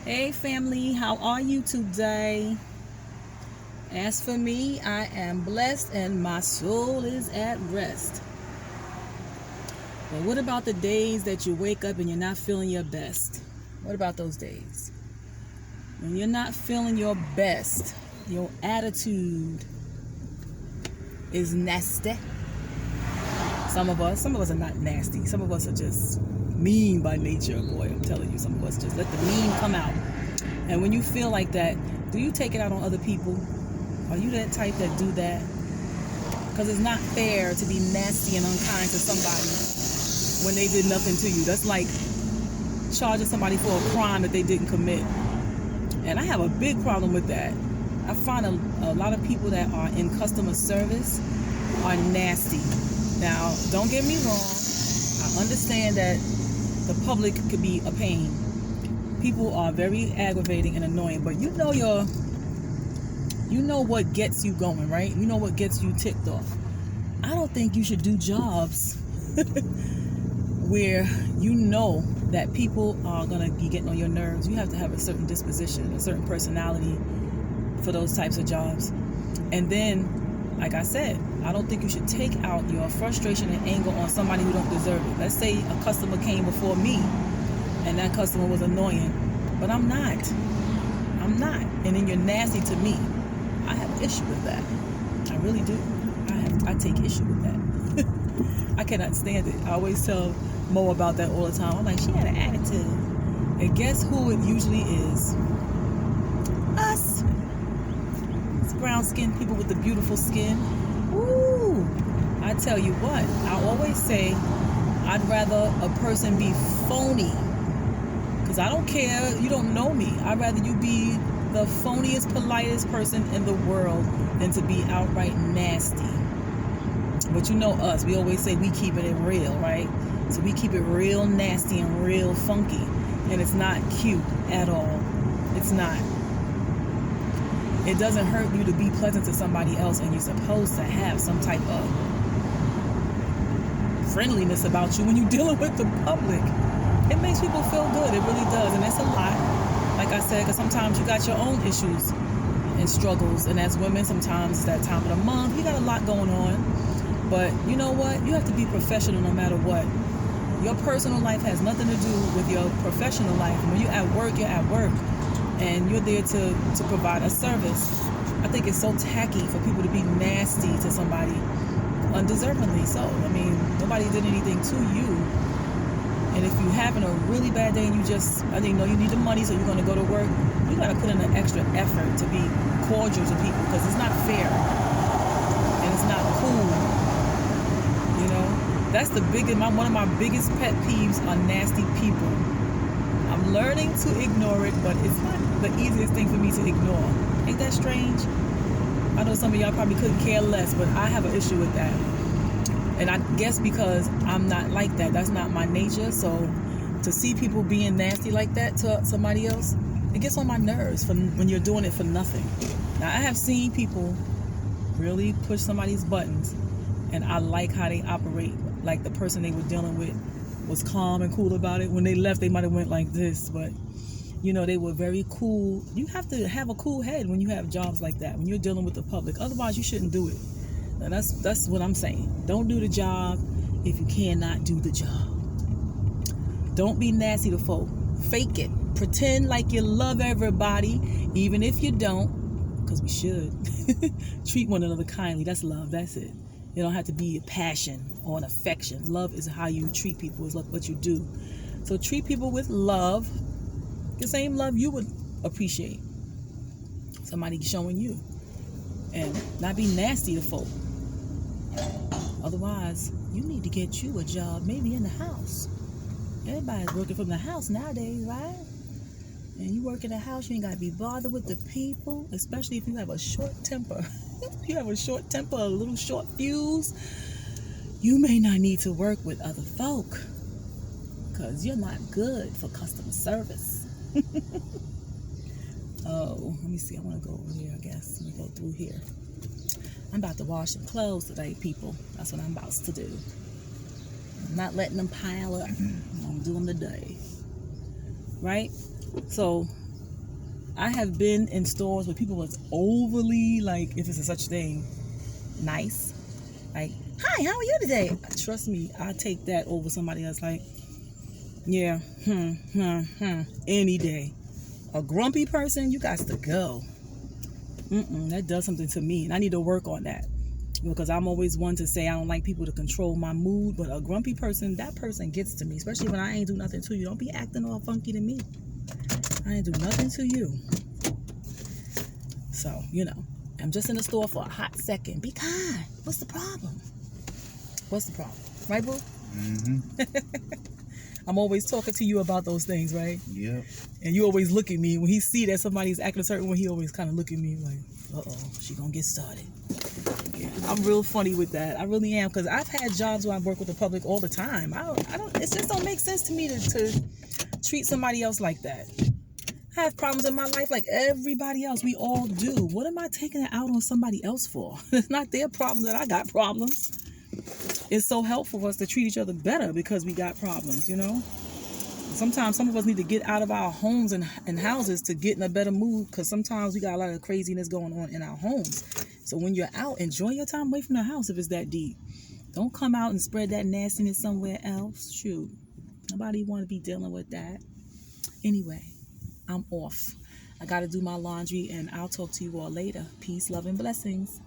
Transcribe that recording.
Hey family, how are you today? As for me, I am blessed and my soul is at rest. But what about the days that you wake up and you're not feeling your best? What about those days? When you're not feeling your best, your attitude is nasty. Some of us are not nasty. Some of us are just mean by nature, boy. I'm telling you, some of us just let the mean come out. And when you feel like that, do you take it out on other people? Are you that type that do that? Because it's not fair to be nasty and unkind to somebody when they did nothing to you. That's like charging somebody for a crime that they didn't commit. And I have a big problem with that. I find a lot of people that are in customer service are nasty. Now, don't get me wrong. I understand that the public could be a pain. People are very aggravating and annoying, but you know what gets you going, right? You know what gets you ticked off. I don't think you should do jobs where you know that people are going to be getting on your nerves. You have to have a certain disposition, a certain personality for those types of jobs. And then, like I said, I don't think you should take out your frustration and anger on somebody who don't deserve it. Let's say a customer came before me and that customer was annoying, but I'm not. And then you're nasty to me. I have an issue with that. I really do. I take issue with that. I cannot stand it. I always tell Mo about that all the time. I'm like, she had an attitude. And guess who it usually is? Us. It's brown-skinned people with the beautiful skin. Ooh. I tell you what, I always say I'd rather a person be phony. Because I don't care. You don't know me. I'd rather you be the phoniest, politest person in the world than to be outright nasty. But you know us, we always say we keep it real, right? So we keep it real nasty and real funky. And it's not cute at all. It's not. It doesn't hurt you to be pleasant to somebody else, and you're supposed to have some type of friendliness about you when you're dealing with the public. It makes people feel good. It really does. And it's a lot. Like I said, because sometimes you got your own issues and struggles. And as women, sometimes it's that time of the month. You got a lot going on. But you know what? You have to be professional no matter what. Your personal life has nothing to do with your professional life. When you're at work, you're at work. And you're there to provide a service. I think it's so tacky for people to be nasty to somebody undeservingly so. I mean, nobody did anything to you. And if you're having a really bad day and I didn't know you need the money, so you're going to go to work, you got to put in an extra effort to be cordial to people because it's not fair. And it's not cool. You know? That's one of my biggest pet peeves are nasty people. I'm learning to ignore it, but it's not the easiest thing for me to ignore. Ain't that strange? I know some of y'all probably couldn't care less, but I have an issue with that. And I guess because I'm not like that. That's not my nature. So to see people being nasty like that to somebody else, it gets on my nerves when you're doing it for nothing. Now, I have seen people really push somebody's buttons, and I like how they operate. Like the person they were dealing with was calm and cool about it. When they left, they might have went like this, but you know, they were very cool. You have to have a cool head when you have jobs like that, when you're dealing with the public. Otherwise, you shouldn't do it. And that's what I'm saying. Don't do the job if you cannot do the job. Don't be nasty to folk. Fake it. Pretend like you love everybody, even if you don't, because we should. Treat one another kindly. That's love. That's it. You don't have to be a passion or an affection. Love is how you treat people, is what you do. So treat people with love, the same love you would appreciate somebody showing you. And not be nasty to folk. Otherwise, you need to get you a job, maybe in the house. Everybody's working from the house nowadays, right? And you work in the house, you ain't got to be bothered with the people, especially if you have a short temper. If you have a short temper, a little short fuse, you may not need to work with other folk because you're not good for customer service. Oh, let me see. I want to go over here, I guess. Let me go through here. I'm about to wash some clothes today, people. That's what I'm about to do. I'm not letting them pile up. I'm doing the day. Right? So I have been in stores where people was overly, like, if it's a such thing, nice. Like, hi, how are you today? Trust me, I take that over somebody that's like, yeah, any day. A grumpy person, you got to go. That does something to me, and I need to work on that. Because I'm always one to say I don't like people to control my mood, but a grumpy person, that person gets to me, especially when I ain't do nothing to you. Don't be acting all funky to me. I ain't do nothing to you. So, I'm just in the store for a hot second. Be kind. What's the problem? What's the problem? Right, boo? I'm always talking to you about those things, right? Yep. And you always look at me. When he see that somebody's acting a certain way, he always kind of look at me like, uh-oh, she gonna get started. Yeah, I'm real funny with that. I really am, because I've had jobs where I work with the public all the time. I don't. It just don't make sense to me to treat somebody else like that. I have problems in my life like everybody else. We all do. What am I taking it out on somebody else for? It's not their problem that I got problems. It's so helpful for us to treat each other better because we got problems, Sometimes some of us need to get out of our homes and houses to get in a better mood, because sometimes we got a lot of craziness going on in our homes. So when you're out, enjoy your time away from the house if it's that deep. Don't come out and spread that nastiness somewhere else. Shoot, nobody want to be dealing with that. Anyway, I'm off. I got to do my laundry, and I'll talk to you all later. Peace, love, and blessings.